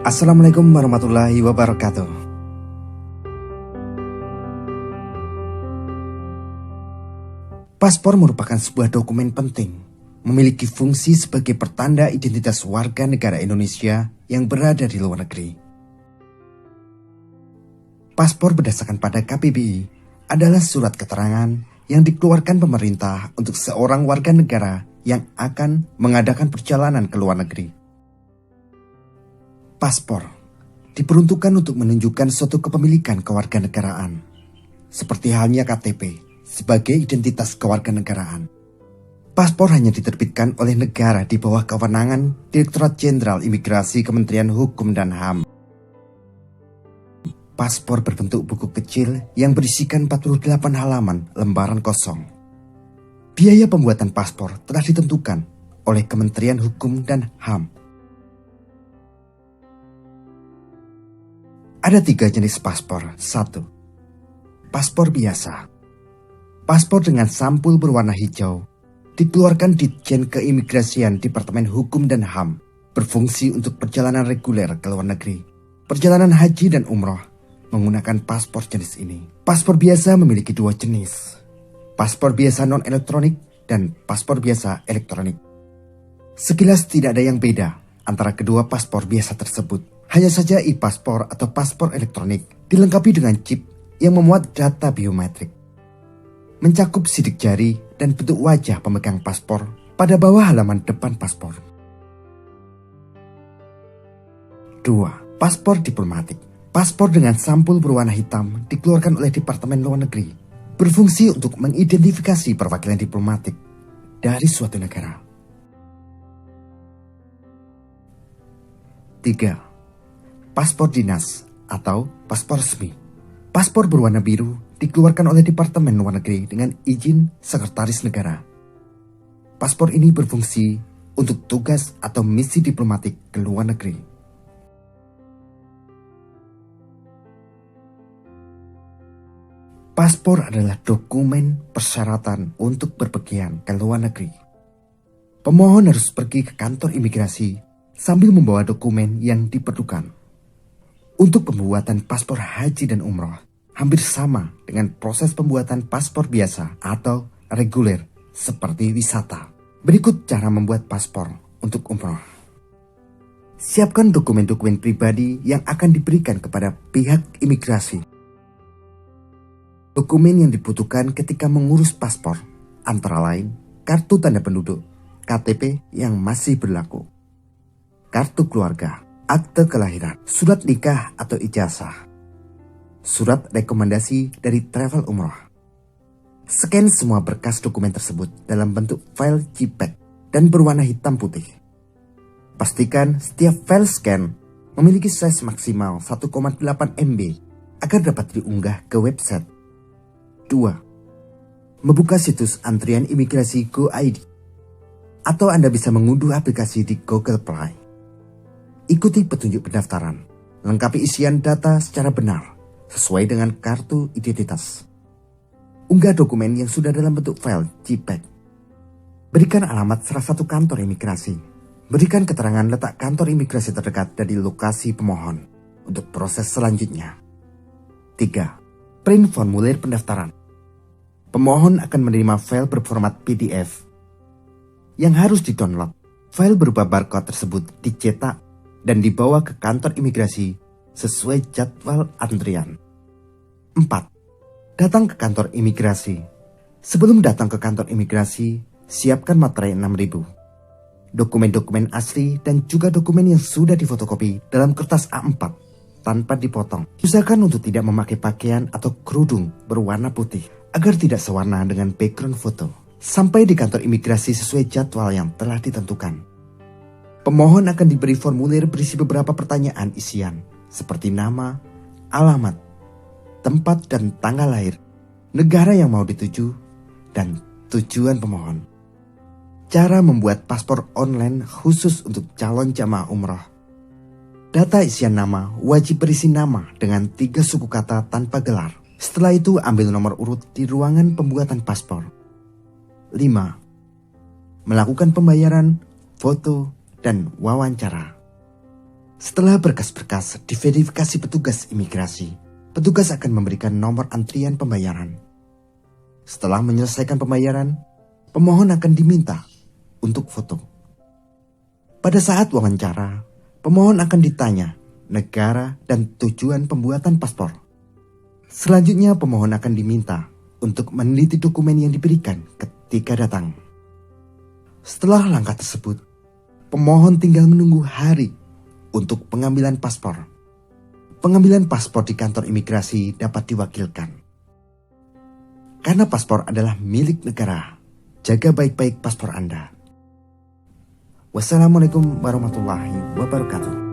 Assalamualaikum warahmatullahi wabarakatuh. Paspor merupakan sebuah dokumen penting, memiliki fungsi sebagai pertanda identitas warga negara Indonesia yang berada di luar negeri. Paspor berdasarkan pada KBBI adalah surat keterangan yang dikeluarkan pemerintah untuk seorang warga negara yang akan mengadakan perjalanan ke luar negeri. Paspor diperuntukkan untuk menunjukkan suatu kepemilikan kewarganegaraan, seperti halnya KTP sebagai identitas kewarganegaraan. Paspor hanya diterbitkan oleh negara di bawah kewenangan Direktorat Jenderal Imigrasi Kementerian Hukum dan HAM. Paspor berbentuk buku kecil yang berisikan 48 halaman lembaran kosong. Biaya pembuatan paspor telah ditentukan oleh Kementerian Hukum dan HAM. Ada 3 jenis paspor. 1. Paspor biasa. Paspor dengan sampul berwarna hijau dikeluarkan Ditjen Keimigrasian Departemen Hukum dan HAM, berfungsi untuk perjalanan reguler ke luar negeri, perjalanan haji dan umroh menggunakan paspor jenis ini. Paspor biasa memiliki 2 jenis, paspor biasa non-elektronik dan paspor biasa elektronik. Sekilas tidak ada yang beda antara kedua paspor biasa tersebut. Hanya saja e-paspor atau paspor elektronik dilengkapi dengan chip yang memuat data biometrik, mencakup sidik jari dan bentuk wajah pemegang paspor pada bawah halaman depan paspor. 2. Paspor diplomatik. Paspor dengan sampul berwarna hitam dikeluarkan oleh Departemen Luar Negeri, berfungsi untuk mengidentifikasi perwakilan diplomatik dari suatu negara. 3. Paspor dinas atau paspor resmi. Paspor berwarna biru dikeluarkan oleh Departemen Luar Negeri dengan izin Sekretaris Negara. Paspor ini berfungsi untuk tugas atau misi diplomatik ke luar negeri. Paspor adalah dokumen persyaratan untuk berpergian ke luar negeri. Pemohon harus pergi ke kantor imigrasi sambil membawa dokumen yang diperlukan. Untuk pembuatan paspor haji dan umroh, hampir sama dengan proses pembuatan paspor biasa atau reguler seperti wisata. Berikut cara membuat paspor untuk umroh. Siapkan dokumen-dokumen pribadi yang akan diberikan kepada pihak imigrasi. Dokumen yang dibutuhkan ketika mengurus paspor antara lain kartu tanda penduduk, KTP yang masih berlaku, kartu keluarga, akte kelahiran, surat nikah atau ijazah, surat rekomendasi dari travel umroh. Scan semua berkas dokumen tersebut dalam bentuk file JPEG dan berwarna hitam putih. Pastikan setiap file scan memiliki size maksimal 1,8 MB agar dapat diunggah ke website. 2. Membuka situs antrian imigrasi Go.id atau Anda bisa mengunduh aplikasi di Google Play. Ikuti petunjuk pendaftaran, lengkapi isian data secara benar, sesuai dengan kartu identitas. Unggah dokumen yang sudah dalam bentuk file JPEG. Berikan alamat salah satu kantor imigrasi. Berikan keterangan letak kantor imigrasi terdekat dari lokasi pemohon untuk proses selanjutnya. 3. Print formulir pendaftaran. Pemohon akan menerima file berformat PDF yang harus di-download. File berupa barcode tersebut dicetak dan dibawa ke kantor imigrasi sesuai jadwal antrian. 4. Datang ke kantor imigrasi. Sebelum datang ke kantor imigrasi, siapkan materai 6000. Dokumen-dokumen asli dan juga dokumen yang sudah difotokopi dalam kertas A4 tanpa dipotong. Usahakan untuk tidak memakai pakaian atau kerudung berwarna putih agar tidak sewarna dengan background foto. Sampai di kantor imigrasi sesuai jadwal yang telah ditentukan. Pemohon akan diberi formulir berisi beberapa pertanyaan isian, seperti nama, alamat, tempat dan tanggal lahir, negara yang mau dituju, dan tujuan pemohon. Cara membuat paspor online khusus untuk calon jamaah umroh. Data isian nama wajib berisi nama dengan 3 suku kata tanpa gelar. Setelah itu ambil nomor urut di ruangan pembuatan paspor. 5. Melakukan pembayaran, foto, dan wawancara. Setelah berkas-berkas diverifikasi petugas imigrasi, petugas akan memberikan nomor antrian pembayaran. Setelah menyelesaikan pembayaran, pemohon akan diminta untuk foto. Pada saat wawancara, pemohon akan ditanya negara dan tujuan pembuatan paspor. Selanjutnya, pemohon akan diminta untuk meneliti dokumen yang diberikan ketika datang. Setelah langkah tersebut, pemohon tinggal menunggu hari untuk pengambilan paspor. Pengambilan paspor di kantor imigrasi dapat diwakilkan. Karena paspor adalah milik negara, jaga baik-baik paspor Anda. Wassalamualaikum warahmatullahi wabarakatuh.